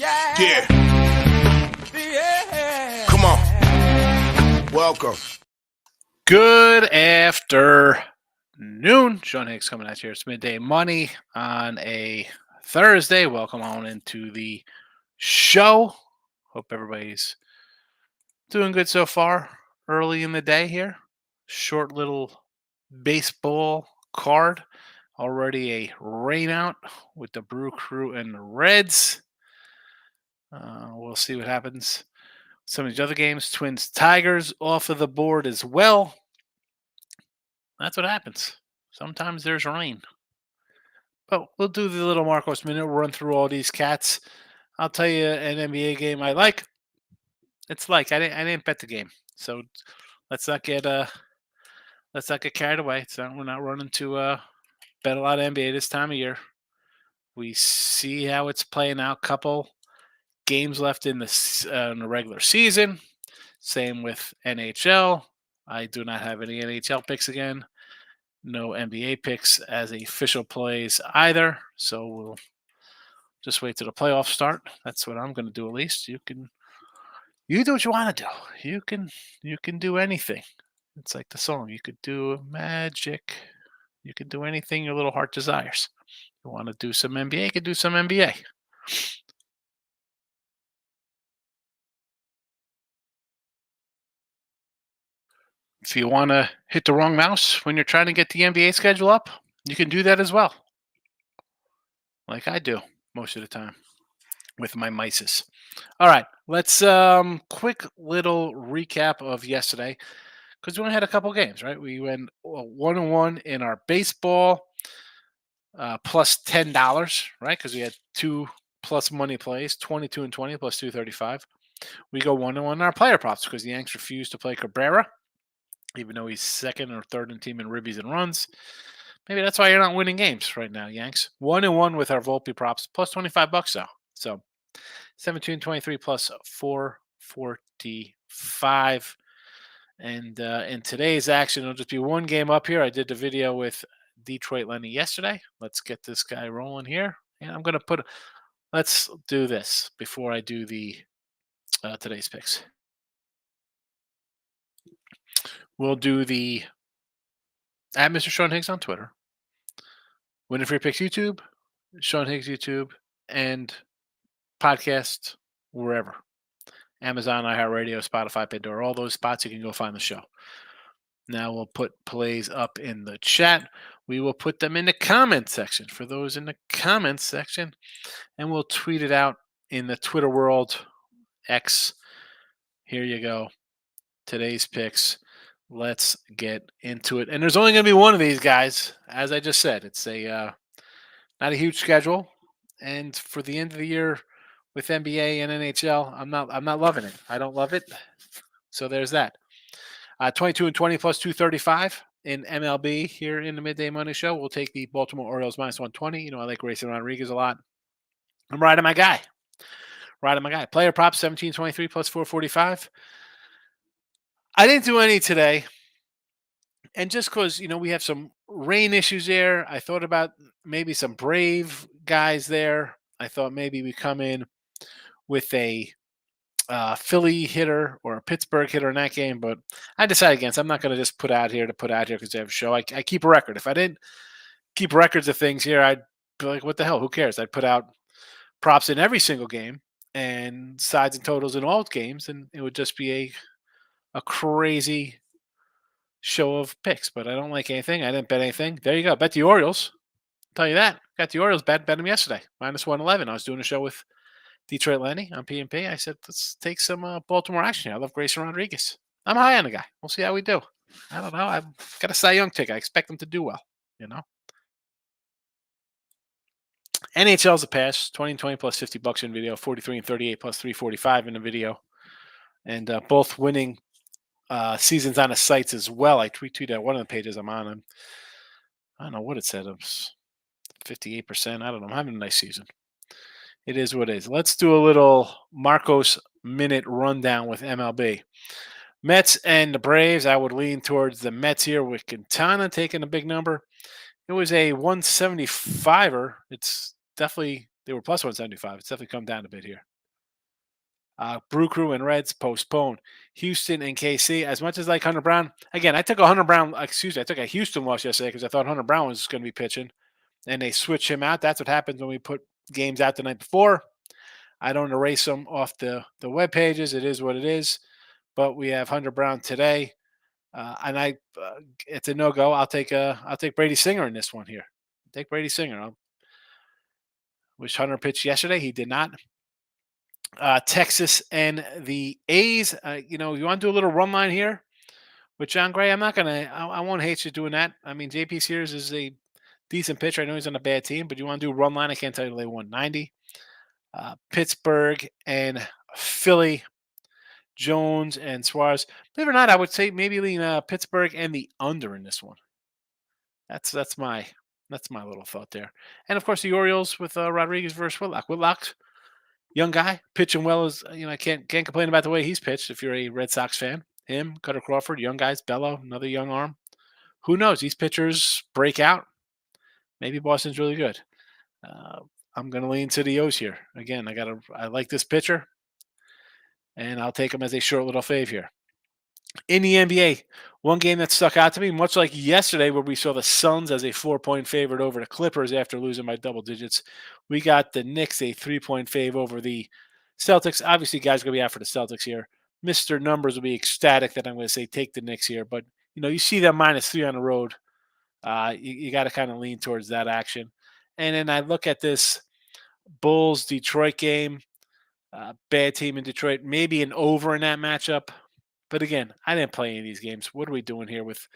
Yeah. Come on. Welcome. Good afternoon. Sean Higgs coming at you. It's midday money on a Thursday. Welcome on into the show. Hope everybody's doing good so far. Early in the day here. Short little baseball card. Already a rain out with the Brew Crew and the Reds. We'll see what happens. Some of these other games, Twins, Tigers off of the board as well. That's what happens. Sometimes there's rain. But we'll do the little Marcos minute. We'll run through all these cats. I'll tell you an NBA game I like. It's like I didn't bet the game, so let's not get carried away. We're not running to bet a lot of NBA this time of year. We see how it's playing out. Couple games left in the regular season. Same with NHL. I do not have any NHL picks again. No NBA picks as official plays either. So we'll just wait till the playoffs start. That's what I'm going to do at least. You do what you want to do. You can do anything. It's like the song. You could do magic. You can do anything your little heart desires. You want to do some NBA, you can do some NBA. If you want to hit the wrong mouse when you're trying to get the NBA schedule up, you can do that as well. Like I do most of the time with my mices. All right, let's quick little recap of yesterday because we only had a couple games, right? We went 1-1 in our baseball, plus $10, right? Because we had 2 plus money plays, 22 and 20 plus 235. We go 1-1 in our player props because the Yanks refused to play Cabrera, even though he's second or third in team in ribbies and runs. Maybe that's why you're not winning games right now, Yanks. 1-1 with our Volpe props, plus $25 though. So 17-23 plus 445. And in today's action, it'll just be one game up here. I did the video with Detroit Lenny yesterday. Let's get this guy rolling here. And I'm going to let's do this before I do the today's picks. We'll do the at Mr. Sean Higgs on Twitter, Winning Free Picks YouTube, Sean Higgs YouTube, and podcast wherever. Amazon, iHeartRadio, Spotify, Pandora, all those spots you can go find the show. Now we'll put plays up in the chat. We will put them in the comment section for those in the comments section, and we'll tweet it out in the Twitter world. X. Here you go. Today's picks. Let's get into it. And there's only going to be one of these guys, as I just said. It's a not a huge schedule, and for the end of the year with NBA and NHL, I'm not loving it. I don't love it. So there's that. 22 and 20 plus 235 in MLB here in the Midday Money Show. We'll take the Baltimore Orioles minus 120. You know, I like Grayson Rodriguez a lot. I'm riding my guy. Player prop 17-23 plus 445. I didn't do any today. And just because, we have some rain issues there, I thought about maybe some Brave guys there. I thought maybe we come in with a Philly hitter or a Pittsburgh hitter in that game, but I decided against. I'm not going to just put out here because I have a show. I keep a record. If I didn't keep records of things here, I'd be like, what the hell? Who cares? I'd put out props in every single game and sides and totals in all games, and it would just be a crazy show of picks. But I don't like anything. I didn't bet anything. There you go. Bet the Orioles. I'll tell you that. Got the Orioles bet them yesterday. Minus 111. I was doing a show with Detroit Lenny on PMP. I said, let's take some Baltimore action here. I love Grayson Rodriguez. I'm high on the guy. We'll see how we do. I don't know. I've got a Cy Young ticket. I expect him to do well, NHL's a pass. 20 and 20 plus $50 in video. 43 and 38 plus 345 in the video. And both winning seasons on the sites as well. I tweeted at one of the pages I'm on. And I don't know what it said. It was 58%. I don't know. I'm having a nice season. It is what it is. Let's do a little Marcos minute rundown with MLB. Mets and the Braves. I would lean towards the Mets here with Quintana taking a big number. It was a 175er. It's definitely, they were plus 175. It's definitely come down a bit here. Brew Crew and Reds postponed. Houston and KC. As much as like Hunter Brown, again, I took a Hunter Brown. Excuse me, I took a Houston loss yesterday because I thought Hunter Brown was going to be pitching, and they switch him out. That's what happens when we put games out the night before. I don't erase them off the web pages. It is what it is. But we have Hunter Brown today, and it's a no go. I'll take Brady Singer in this one here. Take Brady Singer. I wish Hunter pitched yesterday. He did not. Texas and the A's. You want to do a little run line here with John Gray? I'm not gonna. I won't hate you doing that. I mean, JP Sears is a decent pitcher. I know he's on a bad team, but you want to do run line? I can't tell you they won 90. Pittsburgh and Philly. Jones and Suarez. Believe it or not, I would say maybe lean Pittsburgh and the under in this one. That's my little thought there. And of course, the Orioles with Rodriguez versus Whitlock. Whitlock's young guy pitching well. As I can't complain about the way he's pitched. If you're a Red Sox fan, him, Cutter Crawford, young guys, Bello, another young arm. Who knows? These pitchers break out. Maybe Boston's really good. I'm going to lean to the O's here. Again, I like this pitcher, and I'll take him as a short little fave here. In the NBA, one game that stuck out to me, much like yesterday where we saw the Suns as a 4-point favorite over the Clippers after losing by double digits, we got the Knicks a 3-point fave over the Celtics. Obviously, guys are going to be out for the Celtics here. Mr. Numbers will be ecstatic that I'm going to say take the Knicks here. But, you see them -3 on the road. You got to kind of lean towards that action. And then I look at this Bulls-Detroit game. Bad team in Detroit. Maybe an over in that matchup. But again, I didn't play any of these games. What are we doing here with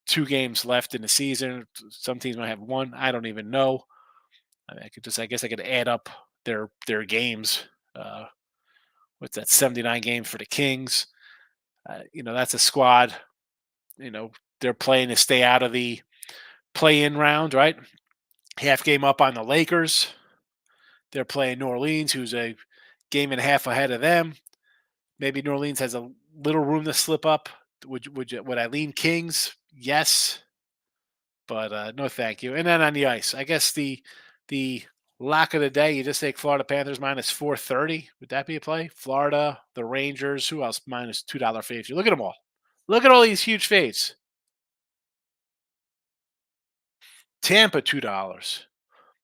2 games left in the season? Some teams might have 1. I don't even know. I guess I could add up their games. What's that? 79 games for the Kings. That's a squad. They're playing to stay out of the play-in round, right? Half game up on the Lakers. They're playing New Orleans, who's a game and a half ahead of them. Maybe New Orleans has a little room to slip up. Would I lean Kings? Yes, but no, thank you. And then on the ice, I guess the lock of the day, you just take Florida Panthers -430. Would that be a play? Florida, the Rangers. Who else? -$2 faves. Look at them all. Look at all these huge faves. Tampa $2.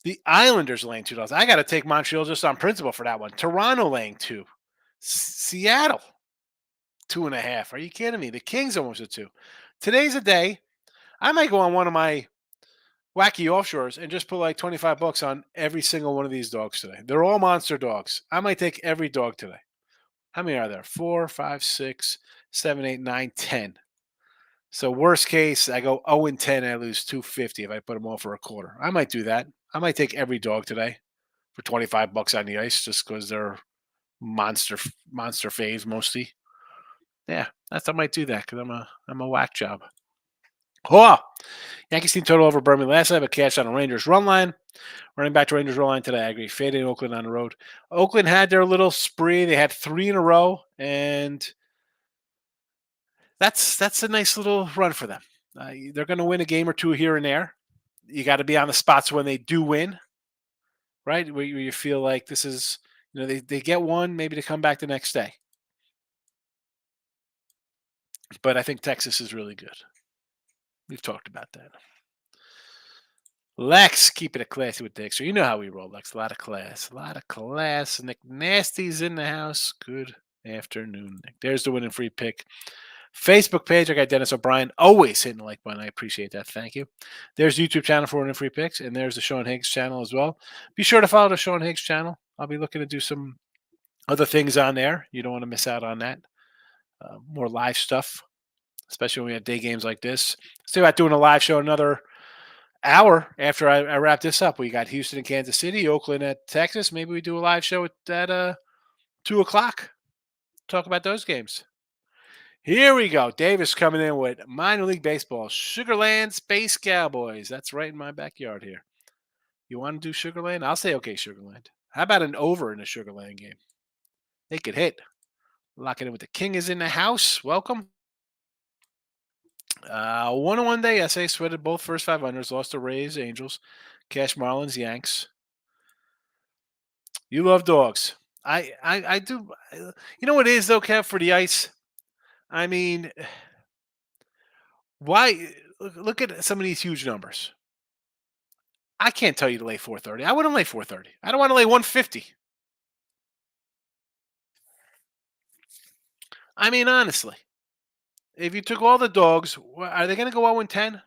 The Islanders laying $2. I got to take Montreal just on principle for that one. Toronto laying 2. Seattle 2.5. Are you kidding me? The Kings almost at 2. Today's a day. I might go on one of my wacky offshores and just put like $25 on every single one of these dogs today. They're all monster dogs. I might take every dog today. How many are there? 4, 5, 6, 7, 8, 9, 10. So worst case, I go 0-10 and I lose $250 if I put them all for a quarter. I might do that. I might take every dog today for $25 on the ice just because they're monster faves mostly. Yeah, I might do that because I'm a whack job. Oh, Yankees team total over Birmingham last night, but cash on a Rangers run line. Running back to Rangers run line today. I agree. Fading Oakland on the road. Oakland had their little spree. They had 3 in a row, and that's a nice little run for them. They're going to win a game or two here and there. You got to be on the spots when they do win, right? Where you feel like this is, they get one, maybe to come back the next day. But I think Texas is really good. We've talked about that. Lex, keep it classy with Dexter. You know how we roll, Lex. A lot of class. Nick Nasty's in the house. Good afternoon, Nick. There's the winning free pick. Facebook page, I got Dennis O'Brien always hitting the like button. I appreciate that. Thank you. There's the YouTube channel for winning free picks, and there's the Sean Higgs channel as well. Be sure to follow the Sean Higgs channel. I'll be looking to do some other things on there. You don't want to miss out on that. More live stuff, especially when we have day games like this. Still about doing a live show another hour after I wrap this up. We got Houston and Kansas City, Oakland at Texas. Maybe we do a live show at 2 o'clock. Talk about those games. Here we go. Davis coming in with minor league baseball. Sugarland Space Cowboys. That's right in my backyard here. You want to do Sugarland? I'll say okay, Sugarland. How about an over in a Sugarland game? They could hit. Lock it in with the King is in the house. Welcome. 1-on-1 day, SA sweated both first 5 unders, lost to Rays, Angels, Cash Marlins, Yanks. You love dogs. I do. You know what it is though, Kev, for the ice. I mean, why? Look at some of these huge numbers. I can't tell you to lay 430. I wouldn't lay 430. I don't want to lay 150. I mean, honestly, if you took all the dogs, are they going to go 0-10?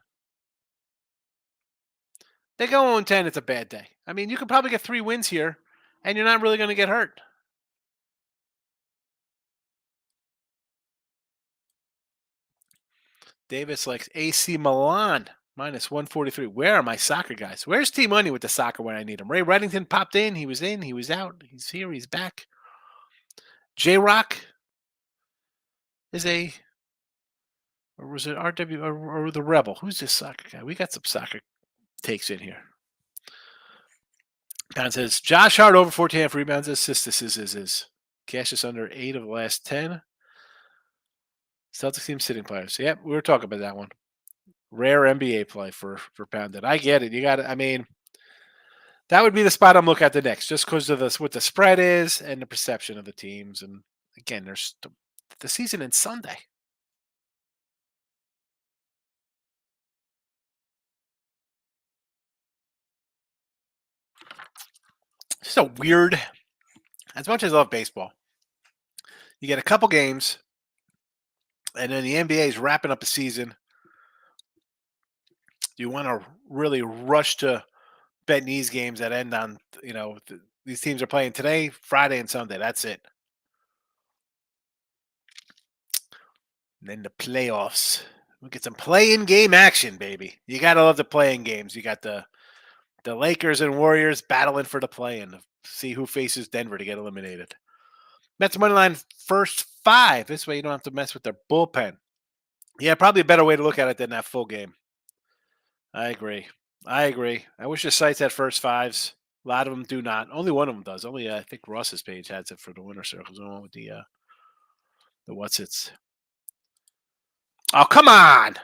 They go 0-10. It's a bad day. I mean, you could probably get 3 wins here, and you're not really going to get hurt. Davis likes AC Milan minus 143. Where are my soccer guys? Where's T Money with the soccer when I need him? Ray Reddington popped in. He was out. He's here. He's back. J Rock is a, or was it RW or the Rebel? Who's this soccer guy? We got some soccer takes in here. Pound says Josh Hart over 14.5 rebounds, assists. This is. Cash is under 8 of the last 10. Celtics team sitting players. Yep, we were talking about that one. Rare NBA play for Pounded. I get it. You got it. I mean, that would be the spot I'm looking at the next, just because of this, what the spread is and the perception of the teams. And again, there's the season ends Sunday. It's so weird. As much as I love baseball, you get a couple games, and then the NBA is wrapping up the season. You want to really rush to betting these games that end on, these teams are playing today, Friday, and Sunday. That's it. And then the playoffs. We get some play-in game action, baby. You gotta love the play-in games. You got the Lakers and Warriors battling for the play-in. See who faces Denver to get eliminated. Mets money line first 5. This way you don't have to mess with their bullpen. Yeah, probably a better way to look at it than that full game. I agree. I wish the sites had first 5s. A lot of them do not. Only one of them does. Only I think Ross's page has it for the winner circles. The one with the what's it's. Oh, come on.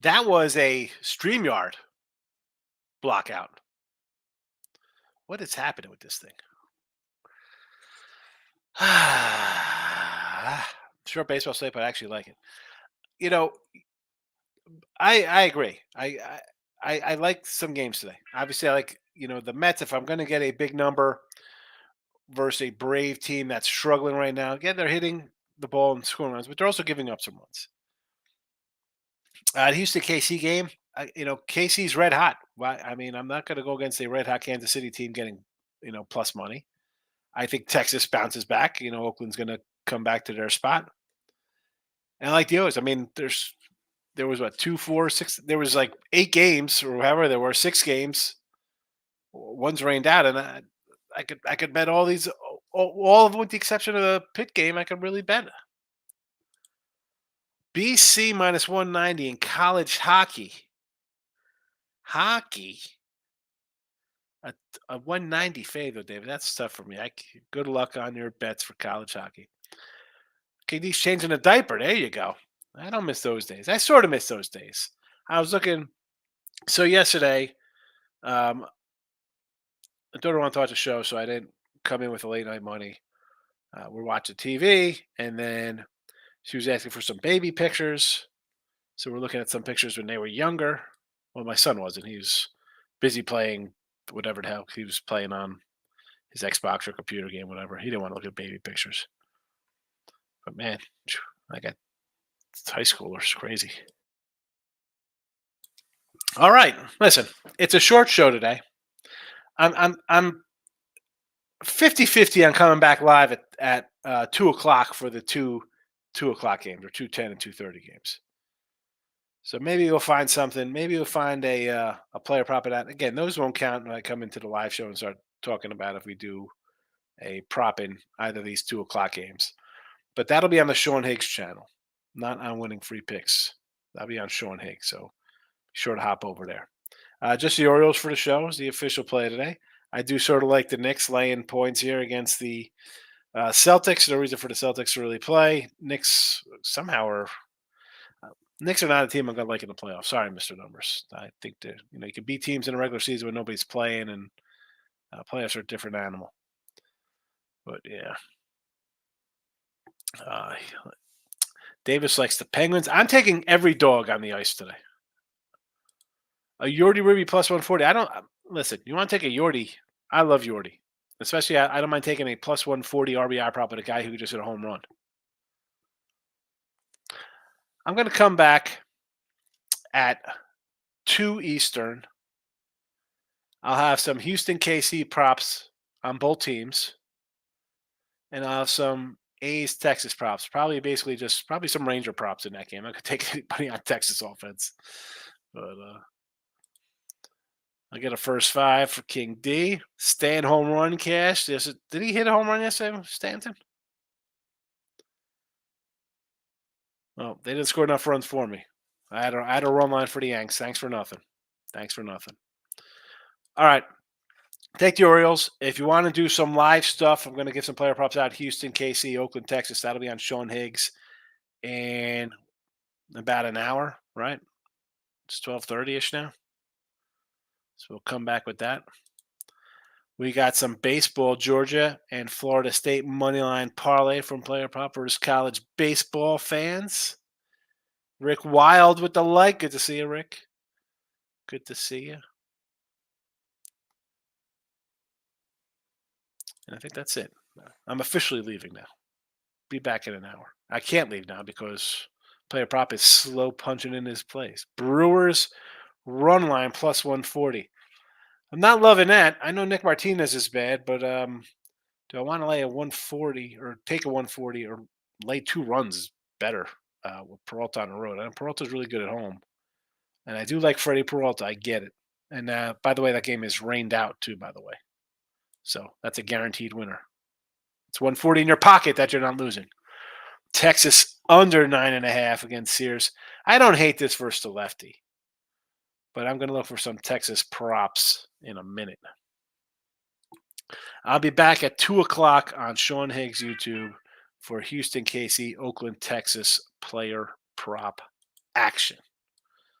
That was a StreamYard blockout. What is happening with this thing? Short baseball slate, but I actually like it. I agree. I like some games today. Obviously, I like the Mets. If I'm going to get a big number versus a Brave team that's struggling right now, again they're hitting the ball and scoring runs, but they're also giving up some runs. The Houston KC game, KC's red hot. I mean, I'm not going to go against a red hot Kansas City team getting plus money. I think Texas bounces back. Oakland's going to come back to their spot. And like the O's, I mean, there was what 2, 4, 6. There was like 8 games or however there were 6 games. One's rained out, and I could bet all these, all of them with the exception of the Pitt game. I could really bet. BC minus 190 in college hockey. A 190 fade, David. That's tough for me. Good luck on your bets for college hockey. KD's changing a diaper. There you go. I don't miss those days. I sort of miss those days. I was looking. So yesterday, my daughter wanted to watch a show, so I didn't come in with a late night money. We're watching TV, and then she was asking for some baby pictures. So we're looking at some pictures when they were younger. Well, my son wasn't. He was busy playing whatever the hell he was playing on his Xbox or computer game, whatever. He didn't want to look at baby pictures. But man, I got high schoolers crazy. All right, listen, it's a short show today. I'm 50-50 on coming back live at 2:00 for the 2:00 games, or 2:10 and 2:30 games. So maybe you'll find something. Maybe you'll find a player prop it out. Again, those won't count when I come into the live show and start talking about if we do a prop in either of these 2:00 games. But that'll be on the Sean Higgs channel, not on Winning Free Picks. That'll be on Sean Higgs. So be sure to hop over there. Just the Orioles for the show is the official play today. I do sort of like the Knicks laying points here against the Celtics. No reason for the Celtics to really play. Knicks somehow are Knicks are not a team I'm going to like in the playoffs. Sorry, Mr. Numbers. I think that you can beat teams in a regular season when nobody's playing, and playoffs are a different animal. But yeah, Davis likes the Penguins. I'm taking every dog on the ice today. A Yordi Ruby plus 140. I don't listen. You want to take a Yordi? I love Yordi, especially I don't mind taking a plus 140 RBI prop with a guy who just hit a home run. I'm going to come back at 2 Eastern. I'll have some Houston KC props on both teams, and I'll have some A's Texas props. Probably some Ranger props in that game. I could take anybody on Texas offense, but I get a first 5 for King D. Stan home run cash. Did he hit a home run yesterday, Stanton? Well, they didn't score enough runs for me. I had a run line for the Yanks. Thanks for nothing. All right. Take the Orioles. If you want to do some live stuff, I'm going to give some player props out. Houston, KC, Oakland, Texas. That'll be on Sean Higgs in about an hour, right? It's 12:30-ish now. So we'll come back with that. We got some baseball, Georgia and Florida State moneyline parlay from Player Prop versus college baseball fans. Rick Wild with the like. Good to see you, Rick. Good to see you. And I think that's it. I'm officially leaving now. Be back in an hour. I can't leave now because Player Prop is slow punching in his place. Brewers run line plus 140. I'm not loving that. I know Nick Martinez is bad, but do I want to lay a 140 or take a 140 or lay 2 runs is better with Peralta on the road. And Peralta's really good at home. And I do like Freddie Peralta. I get it. And by the way, that game is rained out too, by the way. So that's a guaranteed winner. It's 140 in your pocket that you're not losing. Texas under 9.5 against Sears. I don't hate this versus the lefty, but I'm going to look for some Texas props in a minute. I'll be back at 2 o'clock on Sean Higgs YouTube for Houston, KC, Oakland, Texas player prop action.